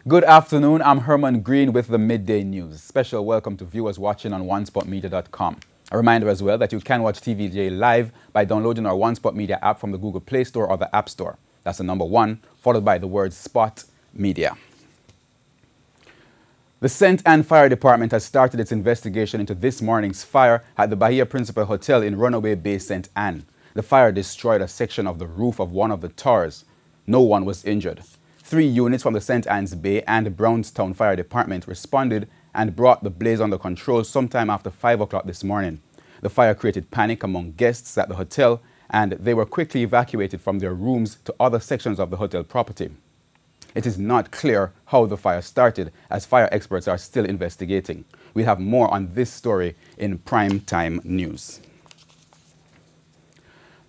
Good afternoon, I'm Herman Green with the Midday News. Special welcome to viewers watching on onespotmedia.com. A reminder as well that you can watch TVJ live by downloading our One Spot Media app from the Google Play Store or the App Store. That's the number 1, followed by the word Spot Media. The St. Anne Fire Department has started its investigation into this morning's fire at the Bahia Principe Hotel in Runaway Bay, St. Anne. The fire destroyed a section of the roof of one of the towers. No one was injured. 3 units from the St. Anne's Bay and Brownstown Fire Department responded and brought the blaze under control sometime after 5 o'clock this morning. The fire created panic among guests at the hotel, and they were quickly evacuated from their rooms to other sections of the hotel property. It is not clear how the fire started, as fire experts are still investigating. We have more on this story in Prime Time News.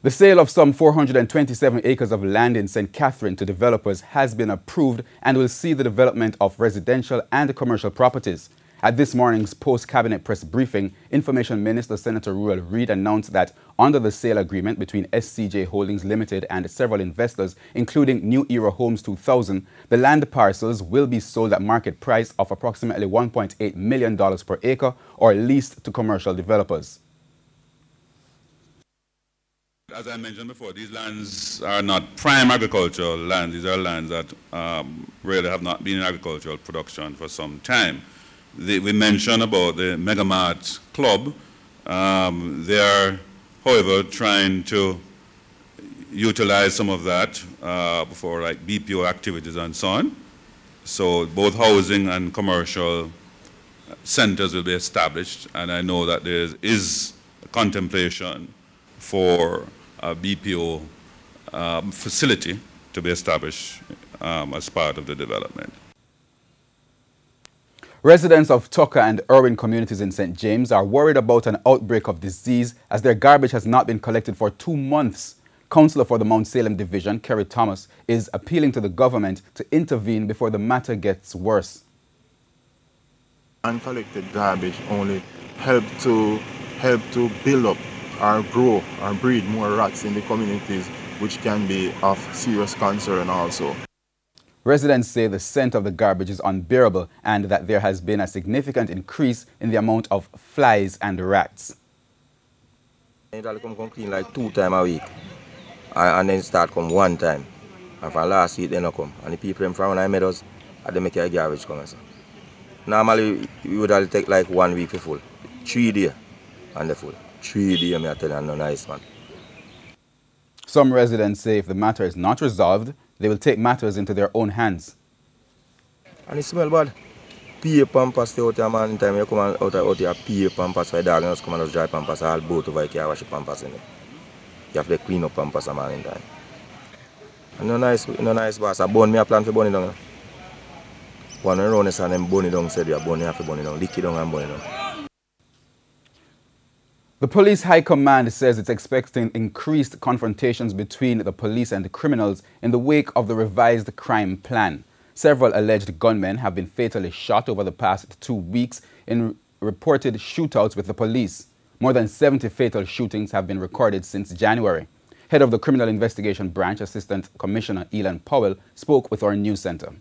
The sale of some 427 acres of land in St. Catherine to developers has been approved and will see the development of residential and commercial properties. At this morning's post-cabinet press briefing, Information Minister Senator Ruel Reid announced that under the sale agreement between SCJ Holdings Limited and several investors, including New Era Homes 2000, the land parcels will be sold at market price of approximately $1.8 million per acre or leased to commercial developers. As I mentioned before, these lands are not prime agricultural lands. These are lands that really have not been in agricultural production for some time. We mentioned about the Megamart Club. They are, however, trying to utilize some of that for like BPO activities and so on. So both housing and commercial centers will be established, and I know that there is a contemplation for a BPO facility to be established as part of the development. Residents of Tucker and Irwin communities in St. James are worried about an outbreak of disease as their garbage has not been collected for 2 months. Councillor for the Mount Salem Division, Kerry Thomas, is appealing to the government to intervene before the matter gets worse. Uncollected garbage only help to build up or grow or breed more rats in the communities, which can be of serious concern also. Residents say the scent of the garbage is unbearable and that there has been a significant increase in the amount of flies and rats. It'll come clean like 2 times a week and then start come 1 time. And from last week they don't come. And the people from around the meadows, they make a garbage come. So. Normally we would take like 1 week for full. 3 days and the full. 3 days, I tell you, no nice man. Some residents say if the matter is not resolved, they will take matters into their own hands. And it smells bad. Pee pampas stay out there, man. In time you come out here, pee pampas for the dog, and just come and just dry pampas, all both over here, wash the pampas in there. You have to clean up pampas, man, in time. And no nice boss. I bone me a plan for burn it down. One around us and then burn it down, said you burn it, have to burn it down, lick it down and burn it down. The police high command says it's expecting increased confrontations between the police and the criminals in the wake of the revised crime plan. Several alleged gunmen have been fatally shot over the past 2 weeks in reported shootouts with the police. More than 70 fatal shootings have been recorded since January. Head of the Criminal Investigation Branch, Assistant Commissioner Elan Powell, spoke with our news center.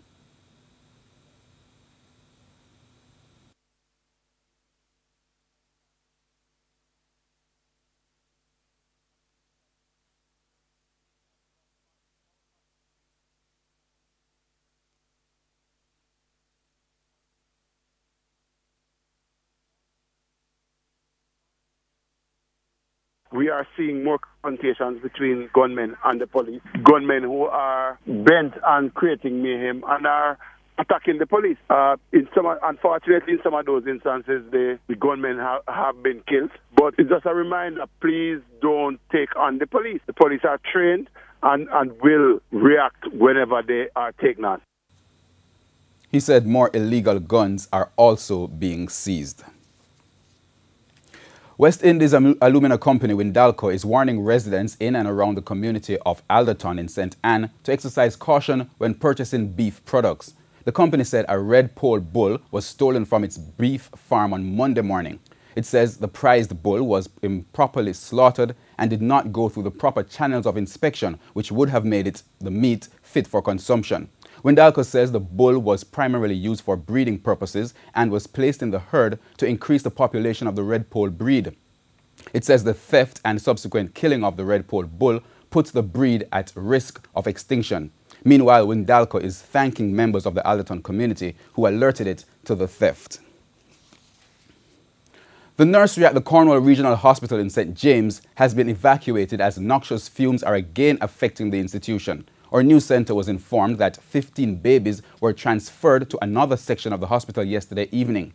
We are seeing more confrontations between gunmen and the police. Gunmen who are bent on creating mayhem and are attacking the police. Unfortunately, in some of those instances, the gunmen have been killed. But it's just a reminder, please don't take on the police. The police are trained and will react whenever they are taken on. He said more illegal guns are also being seized. West Indies Alumina Company Windalco is warning residents in and around the community of Alderton in St. Anne to exercise caution when purchasing beef products. The company said a red pole bull was stolen from its beef farm on Monday morning. It says the prized bull was improperly slaughtered and did not go through the proper channels of inspection, which would have made the meat fit for consumption. Windalco says the bull was primarily used for breeding purposes and was placed in the herd to increase the population of the red pole breed. It says the theft and subsequent killing of the red pole bull puts the breed at risk of extinction. Meanwhile, Windalco is thanking members of the Alderton community who alerted it to the theft. The nursery at the Cornwall Regional Hospital in St. James has been evacuated as noxious fumes are again affecting the institution. Our news centre was informed that 15 babies were transferred to another section of the hospital yesterday evening.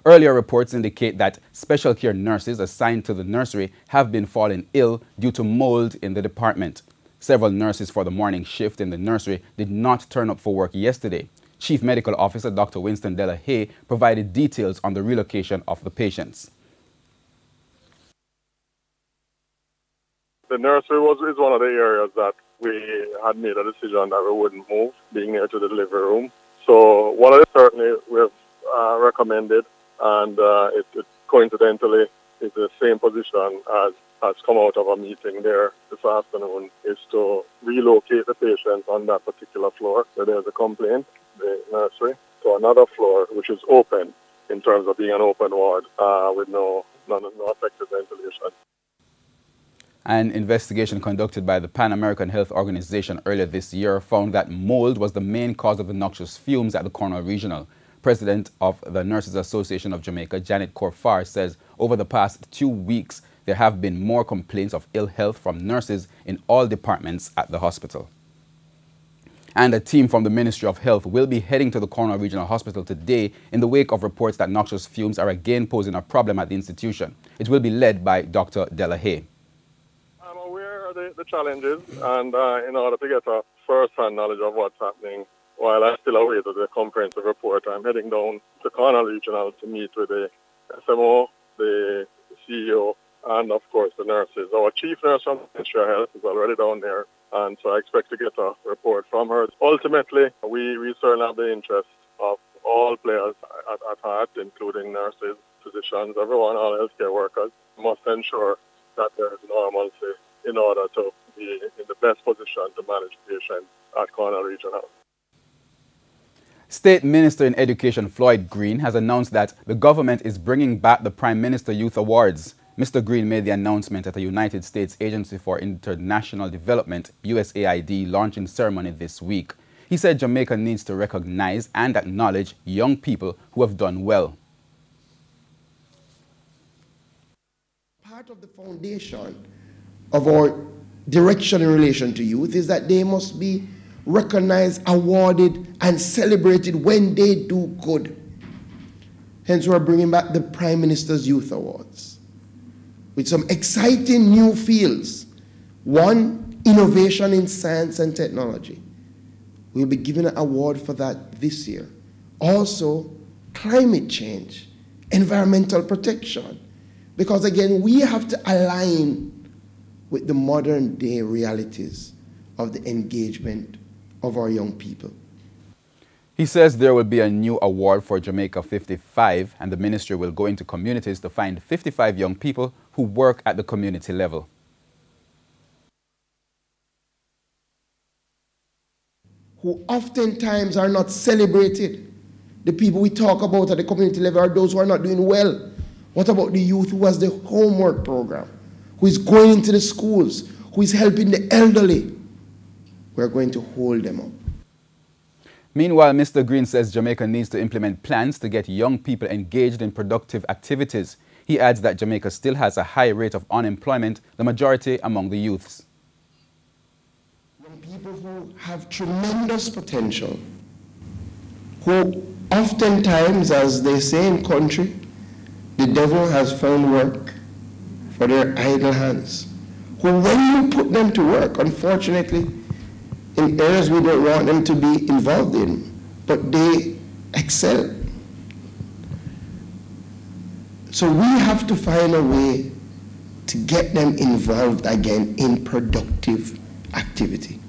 Earlier reports indicate that special care nurses assigned to the nursery have been falling ill due to mold in the department. Several nurses for the morning shift in the nursery did not turn up for work yesterday. Chief Medical Officer Dr. Winston Delahaye provided details on the relocation of the patients. The nursery is one of the areas that we had made a decision that we wouldn't move, being near to the delivery room. So one of the certainly we've recommended, and it coincidentally is the same position as has come out of a meeting there this afternoon, is to relocate the patients on that particular floor where there's a complaint, the nursery, to another floor which is open in terms of being an open ward with no effective ventilation. An investigation conducted by the Pan American Health Organization earlier this year found that mold was the main cause of the noxious fumes at the Cornwall Regional. President of the Nurses Association of Jamaica, Janet Corfar, says over the past 2 weeks there have been more complaints of ill health from nurses in all departments at the hospital. And a team from the Ministry of Health will be heading to the Cornwall Regional Hospital today in the wake of reports that noxious fumes are again posing a problem at the institution. It will be led by Dr. Delahaye. The challenges, and in order to get a first-hand knowledge of what's happening, while I still await the comprehensive report, I'm heading down to Cornwall Regional to meet with the SMO, the CEO, and of course the nurses. Our chief nurse from the Ministry of Health is already down there, and so I expect to get a report from her. Ultimately, we certainly have the interest of all players at heart, including nurses, physicians, everyone, all healthcare workers, must ensure that there is normalcy in order to be in the best position to manage patients at Cornwall Regional. State Minister in Education Floyd Green has announced that the government is bringing back the Prime Minister Youth Awards. Mr. Green made the announcement at the United States Agency for International Development, USAID, launching ceremony this week. He said Jamaica needs to recognize and acknowledge young people who have done well. Part of the foundation of our direction in relation to youth is that they must be recognized, awarded, and celebrated when they do good. Hence, we're bringing back the Prime Minister's Youth Awards with some exciting new fields. One, innovation in science and technology. We'll be giving an award for that this year. Also, climate change, environmental protection. Because again, we have to align with the modern day realities of the engagement of our young people. He says there will be a new award for Jamaica 55, and the ministry will go into communities to find 55 young people who work at the community level. Who oftentimes are not celebrated. The people we talk about at the community level are those who are not doing well. What about the youth who has the homework program, who is going into the schools, who is helping the elderly? We're going to hold them up. Meanwhile, Mr. Green says Jamaica needs to implement plans to get young people engaged in productive activities. He adds that Jamaica still has a high rate of unemployment, the majority among the youths. Young people who have tremendous potential, who oftentimes, as they say in country, the devil has found work for their idle hands. Who, when you put them to work, unfortunately, in areas we don't want them to be involved in, but they excel. So we have to find a way to get them involved again in productive activity.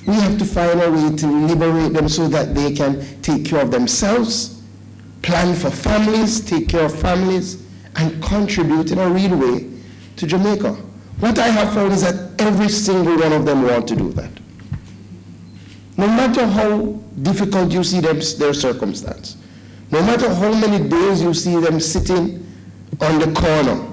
We have to find a way to liberate them so that they can take care of themselves, plan for families, take care of families, and contribute in a real way to Jamaica. What I have found is that every single one of them want to do that. No matter how difficult you see their circumstance, no matter how many days you see them sitting on the corner.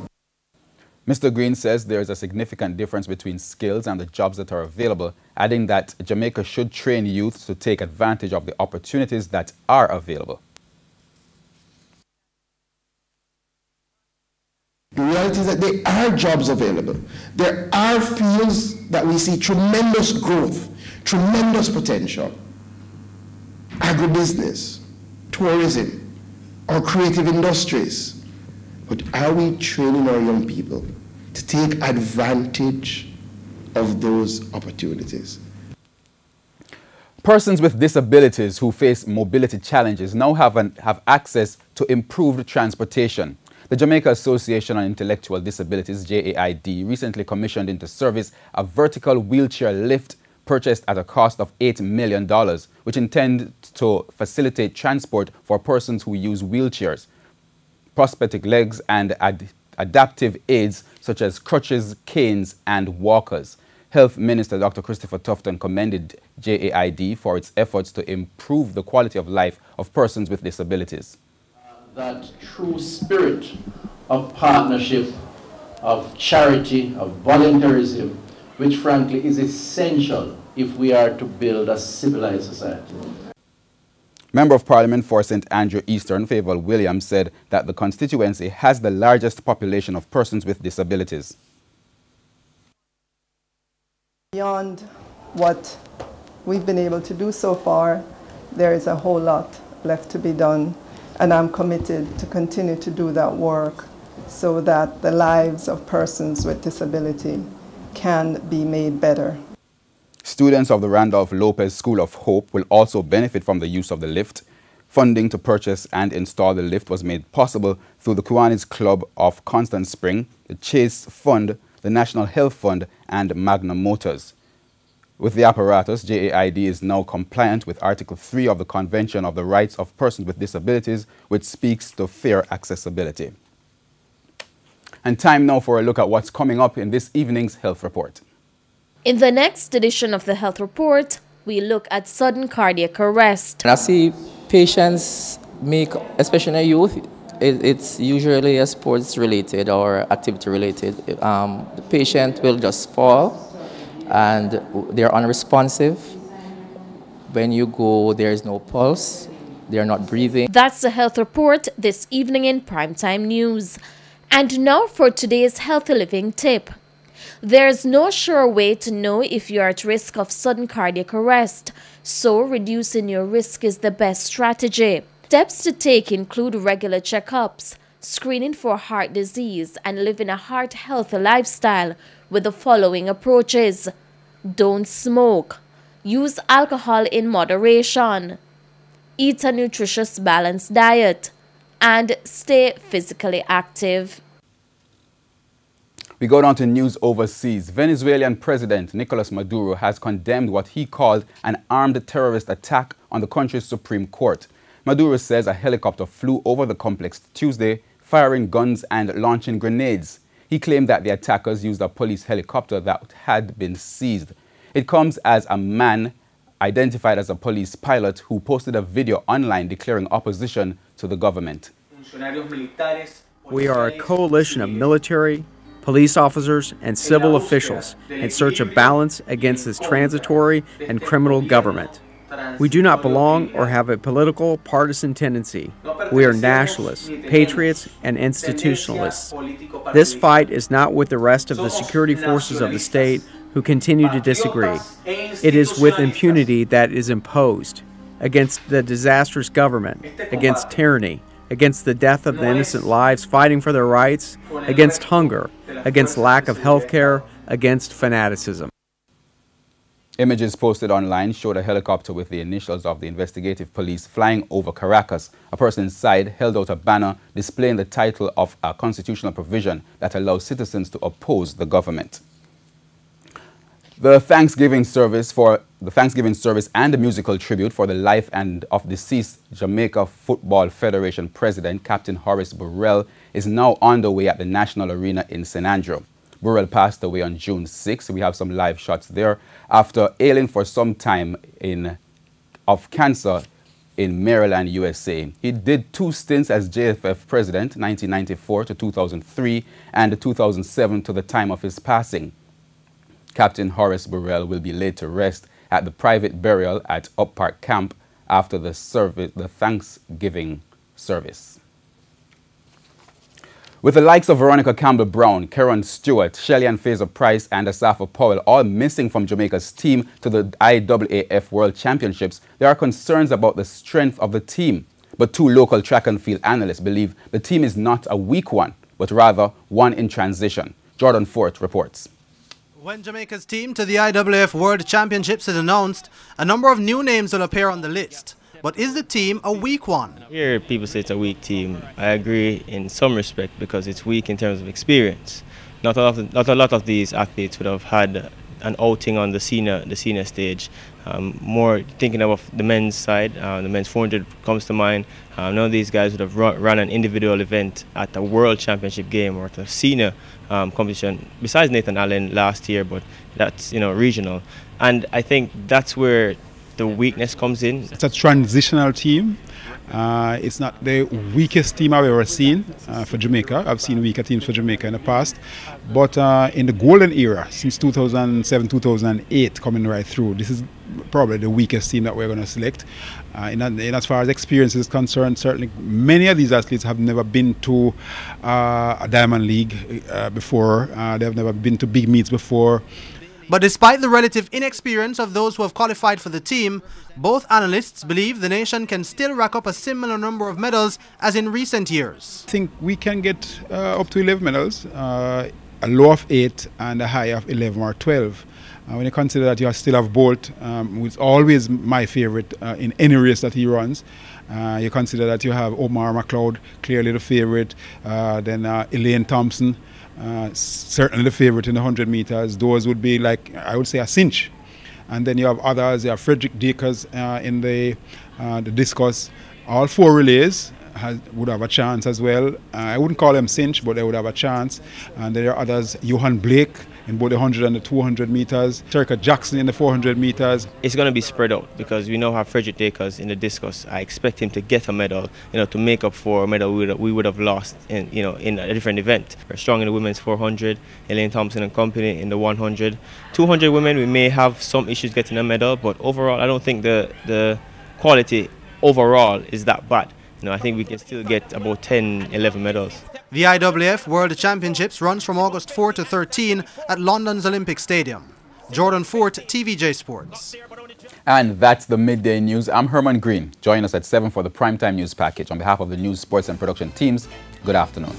Mr. Green says there is a significant difference between skills and the jobs that are available, adding that Jamaica should train youth to take advantage of the opportunities that are available. The reality is that there are jobs available. There are fields that we see tremendous growth, tremendous potential. Agribusiness, tourism, or creative industries. But are we training our young people to take advantage of those opportunities? Persons with disabilities who face mobility challenges now have access to improved transportation. The Jamaica Association on Intellectual Disabilities, JAID, recently commissioned into service a vertical wheelchair lift purchased at a cost of $8 million, which intends to facilitate transport for persons who use wheelchairs, prosthetic legs, and adaptive aids such as crutches, canes, and walkers. Health Minister Dr. Christopher Tufton commended JAID for its efforts to improve the quality of life of persons with disabilities. That true spirit of partnership, of charity, of volunteerism, which frankly is essential if we are to build a civilized society. Member of Parliament for St. Andrew Eastern, Favour Williams, said that the constituency has the largest population of persons with disabilities. Beyond what we've been able to do so far, there is a whole lot left to be done. And I'm committed to continue to do that work so that the lives of persons with disability can be made better. Students of the Randolph Lopez School of Hope will also benefit from the use of the lift. Funding to purchase and install the lift was made possible through the Kiwanis Club of Constant Spring, the Chase Fund, the National Health Fund, and Magna Motors. With the apparatus, JAID is now compliant with Article 3 of the Convention of the Rights of Persons with Disabilities, which speaks to fair accessibility. And time now for a look at what's coming up in this evening's Health Report. In the next edition of the Health Report, we look at sudden cardiac arrest. I see patients make, especially in youth, it's usually a sports related or activity related. The patient will just fall and they're unresponsive. When you go, there's no pulse, they're not breathing. That's the Health Report this evening in Primetime News. And now for today's healthy living tip. There's no sure way to know if you're at risk of sudden cardiac arrest, so reducing your risk is the best strategy. Steps to take include regular checkups, screening for heart disease, and living a heart-healthy lifestyle with the following approaches. Don't smoke. Use alcohol in moderation. Eat a nutritious, balanced diet. And stay physically active. We go down to news overseas. Venezuelan President Nicolas Maduro has condemned what he called an armed terrorist attack on the country's Supreme Court. Maduro says a helicopter flew over the complex Tuesday, firing guns and launching grenades. He claimed that the attackers used a police helicopter that had been seized. It comes as a man identified as a police pilot who posted a video online declaring opposition to the government. We are a coalition of military, police officers, and civil officials in search of balance against this transitory and criminal government. We do not belong or have a political partisan tendency. We are nationalists, patriots, and institutionalists. This fight is not with the rest of the security forces of the state who continue to disagree. It is with impunity that is imposed against the disastrous government, against tyranny, against the death of the innocent lives fighting for their rights, against hunger, against lack of health care, against fanaticism. Images posted online showed a helicopter with the initials of the investigative police flying over Caracas. A person inside held out a banner displaying the title of a constitutional provision that allows citizens to oppose the government. The Thanksgiving service and the musical tribute for the life and of deceased Jamaica Football Federation President Captain Horace Burrell is now underway at the National Arena in St. Andrew. Burrell passed away on June 6. We have some live shots there. After ailing for some time of cancer in Maryland, USA. He did 2 stints as JFF president, 1994 to 2003, and 2007 to the time of his passing. Captain Horace Burrell will be laid to rest at the private burial at Up Park Camp after the Thanksgiving service. With the likes of Veronica Campbell-Brown, Karen Stewart, Shelly-Ann Fraser-Price and Asafa Powell all missing from Jamaica's team to the IAAF World Championships, there are concerns about the strength of the team. But 2 local track and field analysts believe the team is not a weak one, but rather one in transition. Jordan Fort reports. When Jamaica's team to the IAAF World Championships is announced, a number of new names will appear on the list. But is the team a weak one? I hear people say it's a weak team. I agree in some respect because it's weak in terms of experience. Not a lot of these athletes would have had an outing on the senior stage. More thinking of the men's side, the men's 400 comes to mind. None of these guys would have run an individual event at a world championship game or at a senior competition. Besides Nathan Allen last year, but that's regional. And I think that's where the weakness comes in. It's a transitional team. It's not the weakest team I've ever seen for Jamaica. I've seen weaker teams for Jamaica in the past. But in the golden era, since 2007, 2008, coming right through, this is probably the weakest team that we're going to select. And as far as experience is concerned, certainly many of these athletes have never been to a Diamond League before. They have never been to big meets before. But despite the relative inexperience of those who have qualified for the team, both analysts believe the nation can still rack up a similar number of medals as in recent years. I think we can get up to 11 medals, a low of 8 and a high of 11 or 12. When you consider that you still have Bolt, who's always my favorite in any race that he runs. You consider that you have Omar McLeod, clearly the favorite, then Elaine Thompson. Certainly the favorite in the 100 meters. Those would be like, I would say, a cinch. And then you have others. You have Frederick Dakers in the discus. All 4 relays would have a chance as well. I wouldn't call them cinch, but they would have a chance. And there are others, Johan Blake in both the 100 and the 200 meters. Terka Jackson in the 400 meters. It's going to be spread out because we now have Frederick Dakers in the discus. I expect him to get a medal, to make up for a medal we would have lost in a different event. We're strong in the women's 400, Elaine Thompson and company in the 100. 200 women, we may have some issues getting a medal, but overall, I don't think the quality overall is that bad. I think we can still get about 10, 11 medals. The IAAF World Championships runs from August 4 to 13 at London's Olympic Stadium. Jordan Fort, TVJ Sports. And that's the Midday News. I'm Herman Green. Join us at 7 for the Primetime News Package. On behalf of the news, sports and production teams, good afternoon.